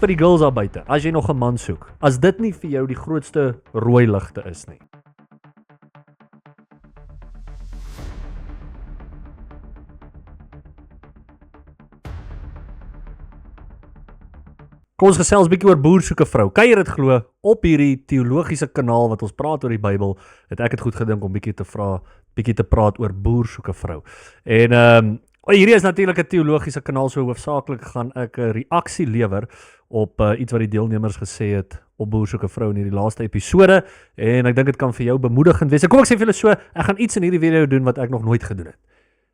by die girls daar buite, as jy nog 'n man soek, as dit nie vir jou die grootste rooi ligte is nie. Kom ons gesels bietjie oor boer soek 'n vrou. Kan jy dit glo? Op hierdie teologiese kanaal wat ons praat oor die Bybel, het ek dit goed gedink om bietjie te praat oor boer soek 'n vrou. En hierdie is natuurlik 'n teologiese kanaal, so hoofsaaklik gaan ek 'n reaksie lewer op iets wat die deelnemers gesê het op boer soek 'n vrou in hierdie laaste episode, en ek dink dit kan vir jou bemoedigend wees. Kom ek sê vir julle so, ek gaan iets in hierdie video doen wat ek nog nooit gedoen het.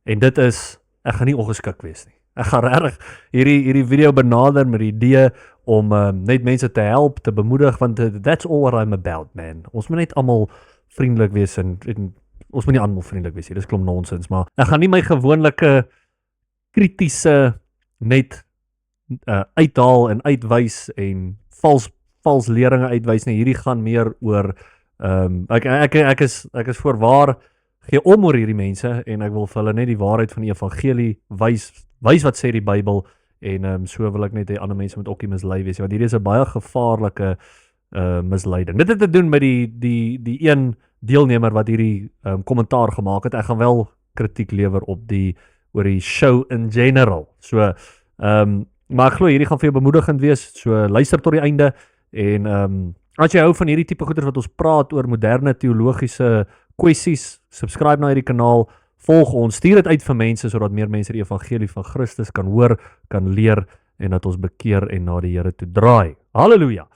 En dit is, ek gaan nie ongeskik wees nie. Ek gaan regtig hierdie video benader met die idee om net mense te help, te bemoedig, want that's all what I'm about, man. Ons moet net almal vriendelik wees en ons moet nie almal vriendelik wees nie, dis klomp nonsens, maar ek gaan nie my gewoonlike kritiese net uithaal en uitwys en vals leringe uitwys nie. Hierdie gaan meer oor ek is voorwaar gee om oor hierdie mense, en ek wil vir hulle net die waarheid van die evangelie wys wat sê die Bybel, en so wil ek net hê ander mense moet ook nie mislei wees, want hierdie is 'n baie gevaarlike misleiding. Dit het te doen met die een deelnemer wat hierdie kommentaar gemaak het. Ek gaan wel kritiek lewer oor die show in general. So, maar ek glo hierdie gaan vir jou bemoedigend wees, so luister tot die einde, en as jy hou van hierdie tipe goeders wat ons praat oor moderne teologiese kwessies, subscribe na hierdie kanaal, volg ons, stuur dit uit vir mense, sodat meer mense die evangelie van Christus kan hoor, kan leer, en dat ons bekeer en na die Here toe draai. Halleluja!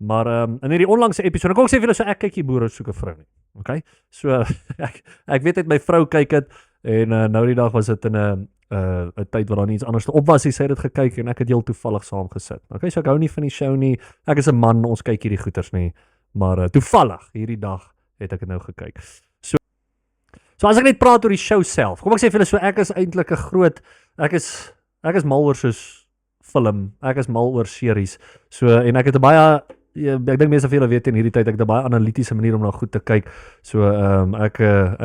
Maar in hierdie onlangse episode, ek sê vir julle so, ek kyk hier boere soek 'n vrou nie. Okay? So, ek weet net my vrou kyk dit, en nou die dag was dit in 'n tyd waar daar nie iets anders op was, sy het dit gekyk, en ek het heel toevallig saam gesit. Okay, so ek hou nie van die show nie, ek is 'n man, ons kyk hierdie goeters nie, maar toevallig, hierdie dag, het ek dit nou gekyk. So as ek net praat oor die show self, kom ek sê vir julle so, ek is eintlik 'n groot, ek is mal oor soos film, ek is mal oor series, so, en ek het 'n baie, ek dink mense van julle weet in hierdie tyd, ek het 'n baie analitiese manier om na goed te kyk, so ek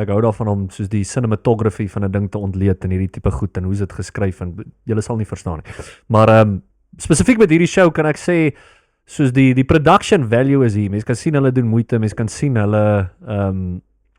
hou daarvan om soos die cinematography van 'n ding te ontleed, en hierdie tipe goed, en hoe is dit geskryf, en julle sal nie verstaan nie, maar spesifiek met hierdie show kan ek sê, soos die production value is hier, mense kan sien hulle doen moeite, mense kan sien hulle,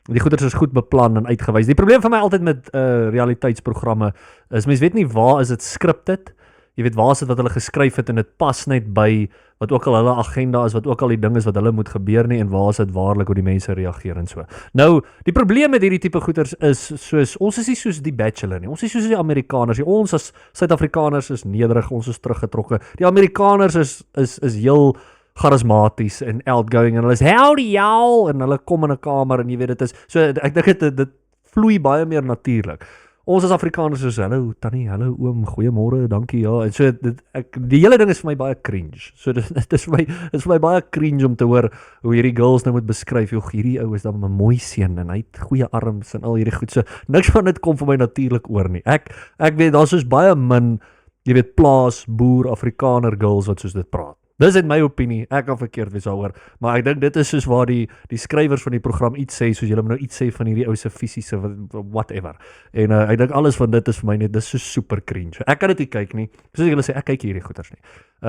die goeders is goed beplan en uitgewys. Die probleem vir my altyd met realiteitsprogramme is, mense weet nie waar is dit scripted, jy weet waar is dit wat hulle geskryf het en dit pas net by wat ook al hulle agenda is, wat ook al die ding is wat hulle moet gebeur nie, en waar is dit waarlik hoe die mense reageer en so. Nou, die probleem met hierdie tipe goeders is, soos, ons is nie soos die Bachelor nie, ons is soos die Amerikaners nie, ons as Suid-Afrikaners is nederig, ons is teruggetrokke, die Amerikaners is heel charismaties en outgoing, en hulle is howdy y'all, en hulle kom in 'n kamer, en jy weet dit is, so ek dink dit vloei baie meer natuurlik. Ons as Afrikaners is, hallo tannie, hallo oom, goeiemôre, dankie, ja, en so, die hele ding is vir my baie cringe, so dit is vir my baie cringe om te hoor, hoe hierdie girls nou moet beskryf, joh, hierdie ou is dan 'n mooi seun, en hy het goeie arms, en al hierdie goed, so, niks van dit kom vir my natuurlik oor nie, ek weet, daar is soos baie min, jy weet, plaas, boer, Afrikaner girls wat soos dit praat. Dis net my opinie, ek kan verkeerd wees daaroor, maar ek dink dit is soos waar die skrywers van die program iets sê, soos julle moet nou iets sê van hierdie ou se fisiese whatever. En ek dink alles van dit is vir my net, dis so super cringe. Ek kan dit nie kyk nie. Soos julle sê, ek kyk hierdie goeters nie.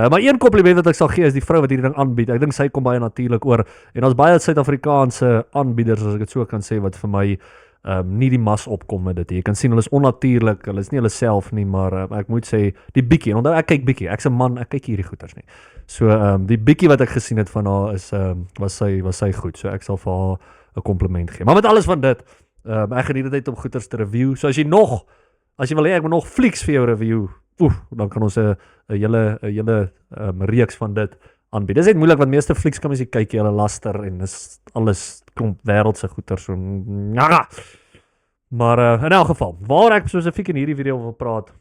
Maar een kompliment wat ek sal gee is die vrou wat hierdie ding aanbied. Ek dink sy kom baie natuurlik oor, en daar's baie Suid-Afrikaanse aanbieders, as ek dit so kan sê, wat vir my nie die mas opkom met dit. Jy kan sien, hulle is onnatuurlik, hulle is nie hulle self nie, maar ek moet sê, die bietjie, en onthou ek kyk bietjie, ek's 'n man, ek kyk hierdie goeters nie. So, die bietjie wat ek gesien het van haar is, was sy goed, so ek sal vir haar 'n kompliment gee. Maar met alles van dit, ek geniet dit om goeters te review, so as jy wil hê, ek moet nog flieks vir jou review, dan kan ons 'n hele reeks van dit aanbied. Dit is net moeilik, want meeste flieks kan mens nie kyk, hulle laster, en is alles klomp wêreldse goeters, so, maar in elk geval, waar ek spesifiek in hierdie video wil praat,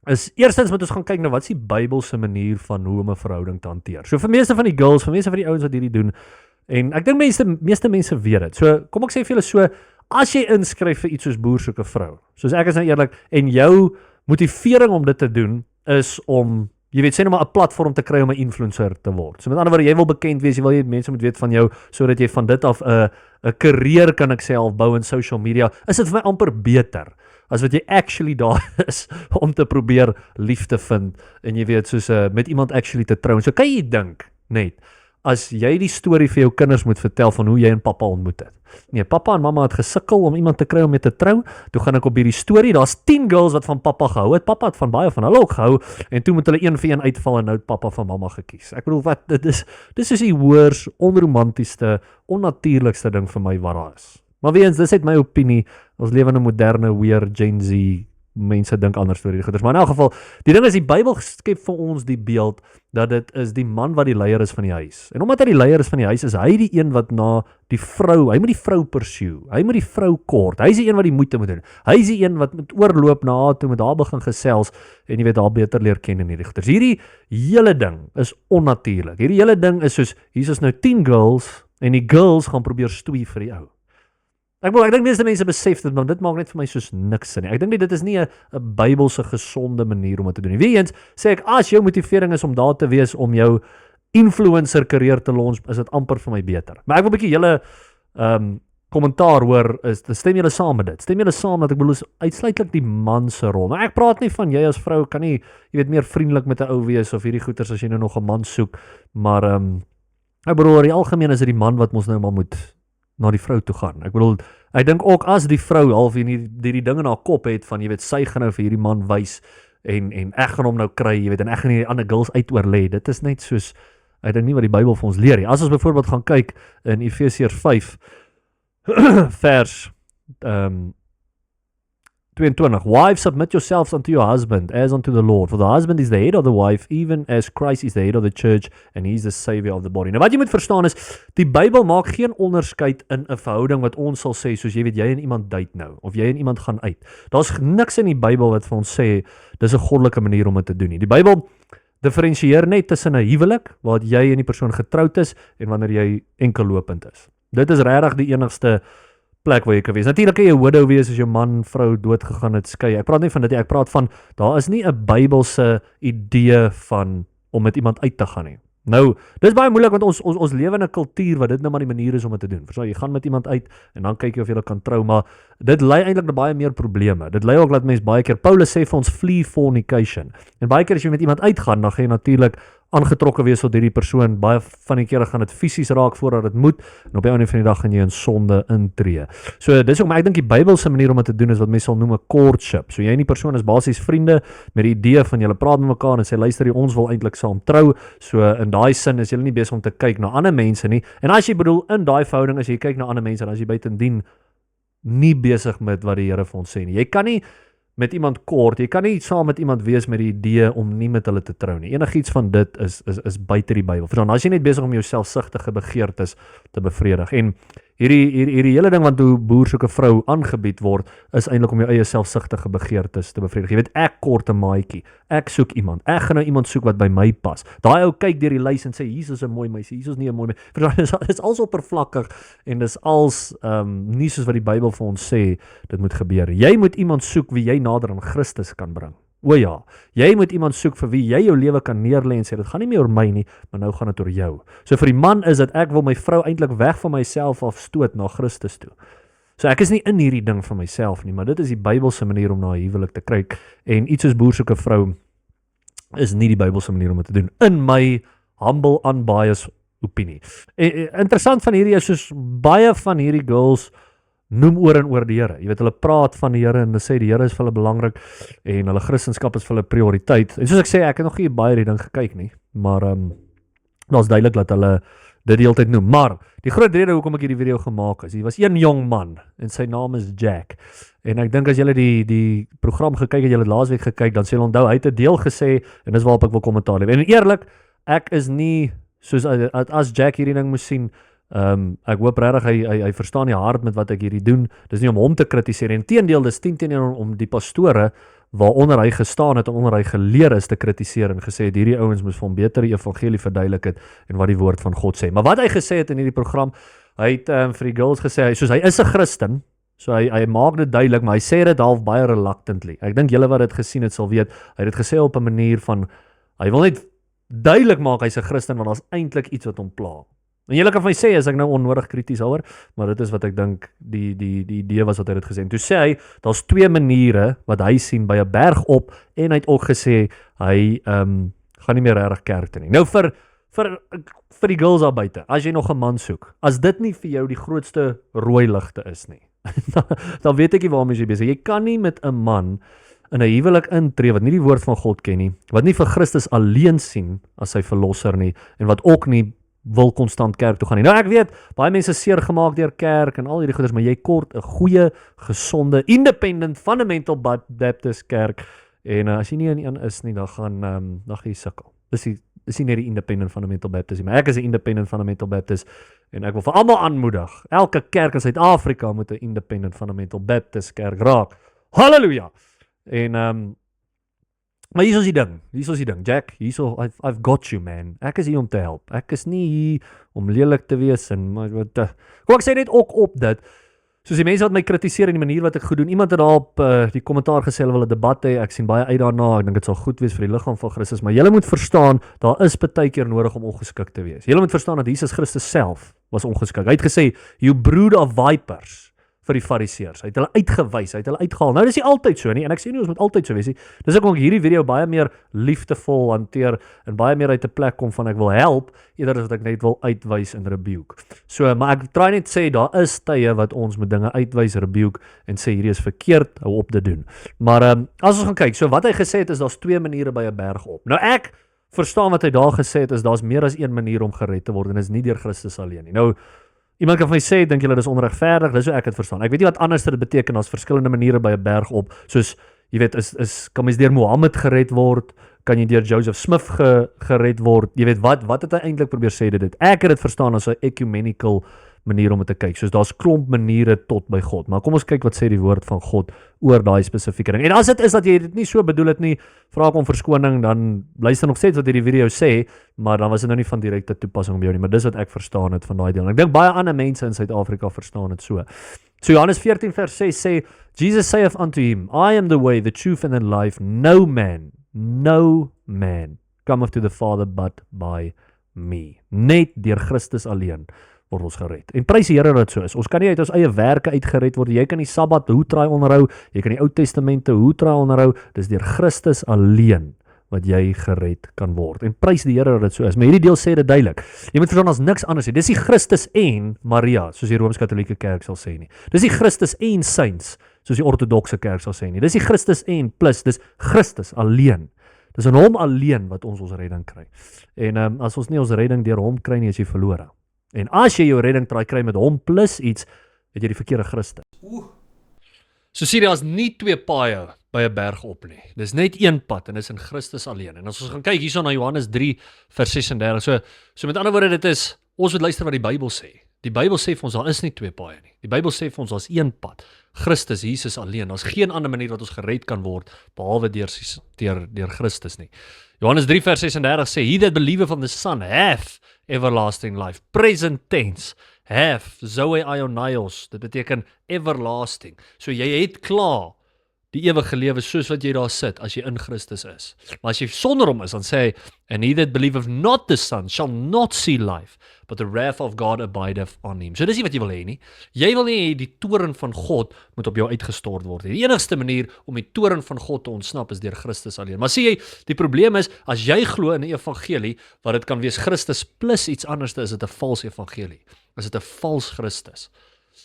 is eerstens moet ons gaan kyk na wat is die Bybelse manier van hoe om 'n verhouding te hanteer. So vir meeste van die girls, vir meeste van die ouens wat hierdie doen, en ek dink meeste mense weet dit. So kom ek sê vir julle so, as jy inskryf vir iets soos boer soek 'n vrou, soos ek is nou eerlik, en jou motivering om dit te doen is om, jy weet, sê nou maar 'n platform te kry om 'n influencer te word. So met ander woorde, jy wil bekend wees, jy wil mense moet weet van jou, sodat jy van dit af 'n karier, kan ek sê, al bou in social media, is dit vir my amper beter as wat jy actually daar is, om te probeer lief te vind, en jy weet, soos met iemand actually te trou. So kan jy dink, net, as jy die storie vir jou kinders moet vertel van hoe jy en pappa ontmoet het. Nee, pappa en mamma het gesukkel om iemand te kry om mee te trou, toe gaan ek op hierdie storie, daar's 10 girls wat van pappa gehou het, pappa het van baie van hulle ook gehou, en toe moet hulle een vir een uitval, en nou het pappa van mamma gekies. Ek bedoel, wat, dit is die hoogs, onromantieste, onnatuurlikste ding vir my wat daar is. Maar weer eens, dis net my opinie, ons lewe in 'n moderne, weer Gen Z, mense dink anders oor hierdie goeders, maar in elk geval, die ding is, die Bybel skep vir ons die beeld, dat dit is die man wat die leier is van die huis, en omdat hy die leier is van die huis, is hy die een wat na die vrou, hy moet die vrou pursue, hy moet die vrou kort, hy is die een wat die moeite moet doen, hy is die een wat moet oorloop na haar toe, met haar begin gesels, en jy weet, haar beter leer ken in hierdie goeders. Hierdie hele ding is onnatuurlik, hierdie hele ding is soos, hier is nou 10 girls, en die girls gaan probeer stoei vir die ou. Ek dink meeste mense besef dit, maar dit maak net vir my soos niks sin nie. Ek dink nie, dit is nie 'n Bybelse gesonde manier om dit te doen nie. Weer eens, sê ek, as jou motivering is om daar te wees, om jou influencer carrière te launch, is dit amper vir my beter. Maar ek wil 'n bietjie julle kommentaar hoor, stem julle saam met dit? Stem julle saam dat ek bedoel, is uitsluitlik die man se rol. Nou ek praat nie van jy as vrou, kan nie, jy weet, meer vriendelik met 'n ou wees, of hierdie goeters as jy nou nog 'n man soek, maar ek bedoel, in die algemeen is dit die man wat ons nou maar moet na die vrou toe gaan. Ek bedoel, ek dink ook as die vrou half die ding in haar kop het van, jy weet, sy gaan nou vir hierdie man wys, en ek gaan hom nou kry, jy weet, en ek gaan hierdie ander girls uitoorlê. Dit is net soos, ek dink nie wat die Bybel vir ons leer nie. As ons byvoorbeeld gaan kyk in Efesiërs 5 vers 22, Wives, submit yourselves unto your husband as unto the Lord, for the husband is the head of the wife, even as Christ is the head of the church, and he is the savior of the body. Nou wat jy moet verstaan is, die Bybel maak geen onderskeid in 'n verhouding wat ons sal sê, soos jy weet, jy en iemand date nou, of jy en iemand gaan uit. Daar's niks in die Bybel wat vir ons sê, dis 'n goddelike manier om dit te doen nie. Die Bybel differensieer net tussen 'n huwelik, waar jy en die persoon getroud is, en wanneer jy enkellopend is. Dit is regtig die enigste plek waar jy kan wees. Natuurlik kan jy 'n widow wees as jou man, vrou doodgegaan het, skei. Ek praat nie van dit nie, ek praat van, daar is nie 'n Bybelse idee van om met iemand uit te gaan nie. Nou, dis baie moeilik, want ons lewe in 'n kultuur wat dit nou maar die manier is om dit te doen. Verstaan, jy gaan met iemand uit, en dan kyk jy of jy kan trou, maar dit lei eintlik na baie meer probleme. Dit lei ook dat mense baie keer, Paulus sê vir ons, flee fornication. En baie keer as jy met iemand uitgaan, dan gaan jy natuurlik aangetrokke wees tot hierdie persoon. Baie van die kere gaan dit fisies raak voordat dit moet, en op die einde van die dag gaan jy in sonde intree. So dis ook, maar ek dink die Bybelse manier om dit te doen is wat mense sal noem 'n courtship. So jy en die persoon is basies vriende, met die idee van julle praat met mekaar en sê, luister jy, ons wil eintlik saam trou. So in daai sin is jy nie besig om te kyk na ander mense nie. En as jy bedoel in daai verhouding, as jy kyk na ander mense, dan is jy buitendien nie besig met wat die Here vir ons sê nie. Jy kan nie met iemand kort, jy kan nie saam met iemand wees met die idee om nie met hulle te trou nie. Enigiets van dit is buite die Bybel. Verstaan, as jy net besig om jou selfsugtige begeertes te bevredig. En hierdie hele ding wat hoe boer soek 'n vrou aangebied word, is eintlik om jou eie selfsugtige begeertes te bevredig. Jy weet, ek kort 'n maatjie, ek soek iemand, ek gaan nou iemand soek wat by my pas. Daai ou kyk deur die lys en sê, hier is 'n mooi meisie, hier is nie 'n mooi meisie. Verstaan, dit is als oppervlakkig, en dis als nie soos wat die Bybel vir ons sê, dit moet gebeur. Jy moet iemand soek wie jy nader aan Christus kan bring. O ja, jy moet iemand soek vir wie jy jou lewe kan neerlê en sê, dit gaan nie meer oor my nie, maar nou gaan dit oor jou. So vir die man is dit, ek wil my vrou eintlik weg van myself afstoot na Christus toe. So ek is nie in hierdie ding van myself nie, maar dit is die Bybelse manier om na 'n huwelik te kyk, en iets soos boer soek 'n vrou is nie die Bybelse manier om dit te doen, in my humble unbiased opinie. Interessant van hierdie is, soos baie van hierdie girls noem oor en oor die Here. Jy weet, hulle praat van die Here en hulle sê die Here is vir hulle belangrik en hulle Christendom is vir hulle prioriteit. En soos ek sê, ek het nog nie baie hierdie ding gekyk nie, maar daar's duidelik dat hulle dit die hele tyd noem. Maar die groot rede hoekom ek hierdie video gemaak is, hier was een jong man en sy naam is Jack. En ek dink as julle die program gekyk het, julle het laasweek gekyk, dan sê julle onthou, hy het 'n deel gesê, en dis waarop ek wil kommentaar lewer. En eerlik, ek is nie soos as Jack hierdie ding moes sien. Ek hoop regtig hy verstaan die hart met wat ek hierdie doen. Dis nie om hom te kritiseer, inteendeel, dis 10-1 om die pastore waaronder hy gestaan het en onder hy geleer is te kritiseer en gesê het, hierdie ouens moes vir hom beter die evangelie verduidelik het en wat die woord van God sê. Maar wat hy gesê het in hierdie program, hy het vir die girls gesê, soos hy is 'n Christen, so hy maak dit duidelik, maar hy sê dit half baie reluctantly. Ek dink julle wat dit gesien het sal weet, hy het dit gesê op 'n manier van, hy wil net duidelik maak hy's 'n Christen, want daar's eintlik iets wat hom pla. En julle kan vir my sê as ek nou onnodig krities hoor, maar dit is wat ek dink die idee was wat hy dit gesê het. Toe sê hy, daar's 2 maniere wat hy sien by 'n berg op en hy het ook gesê hy gaan nie meer regtig kerk toe nie. Nou vir die girls daar buite, as jy nog 'n man soek, as dit nie vir jou die grootste rooi ligte is nie, dan weet ek nie waarmee jy besig. Jy kan nie met 'n man in 'n huwelik intree wat nie die woord van God ken nie, wat nie vir Christus alleen sien as sy verlosser nie, en wat ook nie wil konstant kerk toe gaan nie. Nou ek weet, baie mense seer gemaak deur kerk en al hierdie goeders, maar jy kort 'n goeie, gesonde, independent, fundamental Baptist kerk, en as jy nie in een is nie, dan gaan jy sukkel. Dis nie net die independent fundamental Baptist, maar ek is 'n independent fundamental Baptist, en ek wil vir almal aanmoedig, elke kerk in Suid-Afrika moet 'n independent fundamental Baptist kerk raak. Halleluja! En maar hier is die ding, Jack, I've got you, man. Ek is hier om te help. Ek is nie hier om lelik te wees en kom ek sê net ook op dit, soos die mense wat my kritiseer in die manier wat ek goed doen, iemand het daar op die kommentaar gesê hulle wil 'n debat hê, ek sien baie uit daarna, ek dink dit sal goed wees vir die liggaam van Christus, maar julle moet verstaan, daar is baie keer nodig om ongeskik te wees. Julle moet verstaan dat Jesus Christus self was ongeskik. Hy het gesê, you brood of vipers, vir die fariseërs. Hy het hulle uitgewys, hy het hulle uitgehaal. Nou dis nie altyd so nie, en ek sê nie ons moet altyd so wees nie. Dis ek ook hierdie video baie meer liefdevol hanteer en baie meer uit 'n plek kom van ek wil help, eerder as wat ek net wil uitwys en rebuke. So, maar ek try net sê daar is tye wat ons moet dinge uitwys, rebuke en sê hierdie is verkeerd, hou op te doen. Maar as ons gaan kyk, so wat hy gesê het is daar's 2 maniere by 'n berg op. Nou ek verstaan wat hy daar gesê het is daar's meer as een manier om gered te word en is nie deur Christus alleen nie. Nou iemand kan vir my sê, dink julle dis onregverdig? Dis hoe ek dit verstaan. Ek weet nie wat anders dit beteken as verskillende maniere by 'n berg op, soos jy weet kan mens deur Mohammed gered word? Kan jy deur Joseph Smith gered word? Jy weet wat het hy eintlik probeer sê dit? Ek het dit verstaan as 'n ecumenical manier om dit te kyk. Soos daar's klomp maniere tot by God. Maar kom ons kyk wat sê die woord van God oor daai spesifieke ding. En as dit is dat jy dit nie so bedoel het nie, vra ek om verskoning, dan luister nog steeds wat hierdie video sê, maar dan was dit nou nie van direkte toepassing op jou nie, maar dis wat ek verstaan het van daai deel. En ek dink baie ander mense in Suid-Afrika verstaan dit so. So Johannes 14 vers 6 sê, Jesus saith unto him, I am the way, the truth and the life, no man cometh to the Father but by me. Net deur Christus alleen word ons gered. En prys die Here dat dit so is. Ons kan nie uit ons eie werke uitgered word. Jy kan die Sabbat hoetraai onderhou, jy kan die Ou Testamente hoetraai onderhou, dis deur Christus alleen wat jy gered kan word. En prys die Here dat dit so is. Maar hierdie deel sê dit duidelik. Jy moet verstaan as niks anders nie. Dis nie Christus en Maria, soos die Rooms-Katolieke Kerk sal sê nie. Dis nie Christus en saints, soos die Ortodokse Kerk sal sê nie. Dis nie Christus en plus, dis Christus alleen. Dis in hom alleen wat ons redding kry. En as ons nie ons redding deur hom kry nie, is jy verlore. En as jy jou redding kry met hom plus iets, het jy die verkeerde Christus. So sien jy, daar's nie 2 paaie by 'n berg op nie. Dis net een pad en dis in Christus alleen. En as ons gaan kyk hierson na Johannes 3 vers 36, so met ander woorde, dit is, ons moet luister wat die Bybel sê. Die Bybel sê vir ons, daar is nie 2 paaie nie. Die Bybel sê vir ons, daar's een pad. Christus, Jesus alleen. Daar's geen ander manier wat ons gered kan word, behalwe deur Christus nie. Johannes 3 vers 36 sê, he that believeth on the Son hath everlasting life. Present tense. Have, Zoe Ionios, dit beteken everlasting. So jy het klaar die ewige lewe soos wat jy daar sit, as jy in Christus is. Maar as jy sonder hom is, dan sê hy, and he that believeth not the Son shall not see life, but the wrath of God abideth on him. So dis nie wat jy wil hê nie. Jy wil nie hê die toorn van God moet op jou uitgestort word. Die enigste manier om die toorn van God te ontsnap is deur Christus alleen. Maar sê jy, die probleem is, as jy glo in 'n evangelie, wat dit kan wees Christus plus iets anders, is dit 'n vals evangelie. Is dit 'n vals Christus.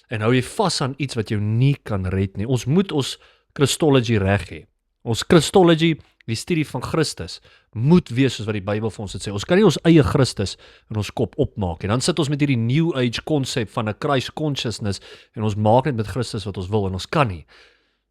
En hou jy vas aan iets wat jou nie kan red nie. Ons moet ons Christology reg hê. Ons Christology, die studie van Christus, moet wees soos wat die Bybel vir ons dit sê. Ons kan nie ons eie Christus in ons kop opmaak. En dan sit ons met hierdie New Age konsep van 'n Christ consciousness en ons maak net met Christus wat ons wil en ons kan nie.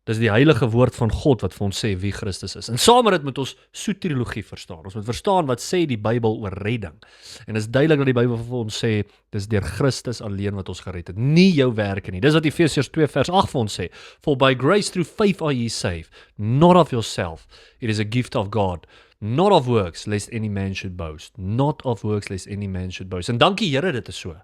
Dis die heilige woord van God wat vir ons sê wie Christus is. En saam met dit moet ons soteriologie verstaan. Ons moet verstaan wat sê die Bybel oor redding. En is duidelik dat die Bybel vir ons sê, dis deur Christus alleen wat ons gered het. Nie jou werke nie. Dis wat Efesiërs 2 vers 8 vir ons sê. For by grace through faith are ye saved, not of yourself. It is a gift of God. Not of works, lest any man should boast. Not of works, lest any man should boast. En dankie Here, dit is so.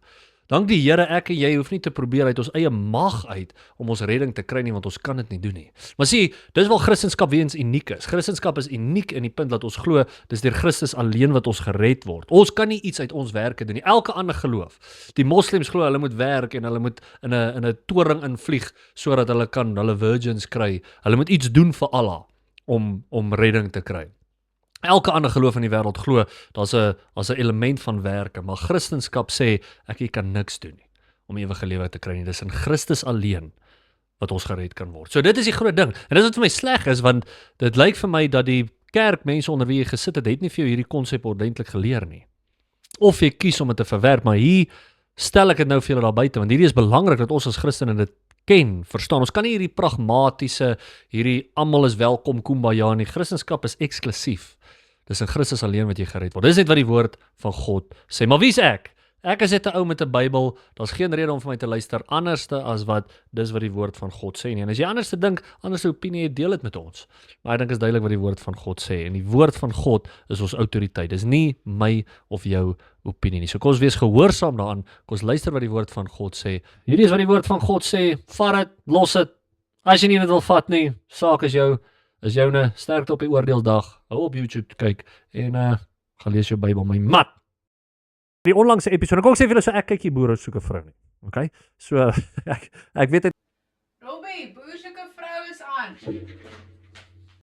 Dank die Here, ek en jy hoef nie te probeer uit ons eie mag uit om ons redding te kry nie, want ons kan dit nie doen nie. Maar sien, dis wel Christendom weens uniek is. Christendom is uniek in die punt dat ons glo, dis deur Christus alleen wat ons gered word. Ons kan nie iets uit ons werke doen nie. Elke ander geloof. Die moslems glo hulle moet werk en hulle moet in 'n toring invlieg sodat hulle kan hulle virgins kry. Hulle moet iets doen vir Allah om redding te kry. Elke ander geloof in die wêreld glo, daar's 'n element van werke, maar Christendom sê, jy kan niks doen nie, om ewige lewe te kry nie. Dis in Christus alleen, wat ons gered kan word. So dit is die groot ding, en dis wat vir my sleg is, want dit lyk vir my dat die kerk, mense onder wie jy gesit het nie vir jou hierdie konsep ordentlik geleer nie. Of jy kies om dit te verwerp, maar hier stel ek dit nou vir julle daar buite, want hierdie is belangrik dat ons as Christene dit ken, verstaan. Ons kan nie hierdie pragmatiese, hierdie almal is welkom kumbaya nie. Christendom is eksklusief. Dis in Christus alleen wat jy gered word. Dis net wat die woord van God sê. Maar wie is ek? Ek is net 'n ou met 'n Bybel. Daar's geen rede om vir my te luister anderste as wat dis wat die woord van God sê nie. En as jy anders te dink, anders 'n opinie het, deel dit met ons. Maar ek dink is duidelik wat die woord van God sê. En die woord van God is ons autoriteit. Dis nie my of jou opinie nie. So kom ons wees gehoorsaam daaraan. Kom ons luister wat die woord van God sê. Hierdie is wat die woord van God sê. Vat dit, los dit. As jy nie dit wil vat nie, saak is joune, sterkte op die oordeelsdag. Hou op YouTube kyk en gaan lees jou Bybel, my mat. Die onlangse episode, ek ook sê vir julle so ek kyk hier boere soek 'n vrou nie. Okay? So ek weet dit. Robbie, boer soek 'n vrou is aan.